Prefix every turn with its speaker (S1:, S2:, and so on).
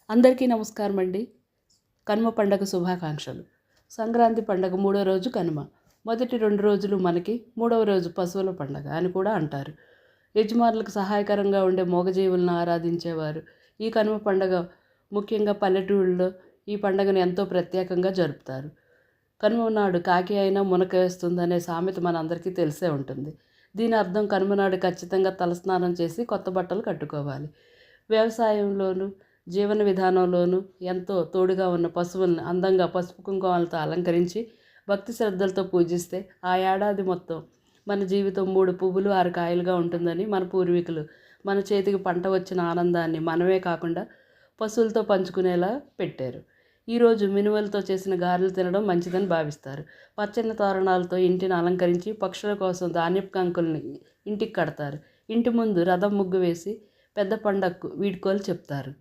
S1: అందరికీ నమస్కారం అండి. కనుమ పండగ శుభాకాంక్షలు. సంక్రాంతి పండగ మూడో రోజు కనుమ. మొదటి 2 రోజులు మనకి, మూడవ రోజు పశువుల పండగ అని కూడా అంటారు. యజమానులకు సహాయకరంగా ఉండే మూగజీవులను ఆరాధించేవారు ఈ కనుమ పండగ ముఖ్యంగా పల్లెటూళ్ళలో ఈ పండగను ఎంతో ప్రత్యేకంగా జరుపుతారు. కనుమ నాడు కాకి అయినా మునక వేస్తుందనే సామెత మనందరికీ తెలిసే ఉంటుంది. దీని అర్థం కనుమ నాడు ఖచ్చితంగా తలస్నానం చేసి కొత్త బట్టలు కట్టుకోవాలి. వ్యవసాయంలోనూ జీవన విధానంలోనూ ఎంతో తోడుగా ఉన్న పశువులను అందంగా పసుపు కుంకుమాలతో అలంకరించి భక్తి శ్రద్ధలతో పూజిస్తే ఆ ఏడాది మొత్తం మన జీవితం 3 పువ్వులు 6 కాయలుగా ఉంటుందని మన పూర్వీకులు మన చేతికి పంట వచ్చిన ఆనందాన్ని మనమే కాకుండా పశువులతో పంచుకునేలా పెట్టారు. ఈరోజు మినుములతో చేసిన గారెలు తినడం మంచిదని భావిస్తారు. పచ్చని తోరణాలతో ఇంటిని అలంకరించి పక్షుల కోసం ధాన్యపు కంకుల్ని ఇంటికి కడతారు. ఇంటి ముందు రథం ముగ్గు వేసి పెద్ద పండగకు వీడ్కోలు చెప్తారు.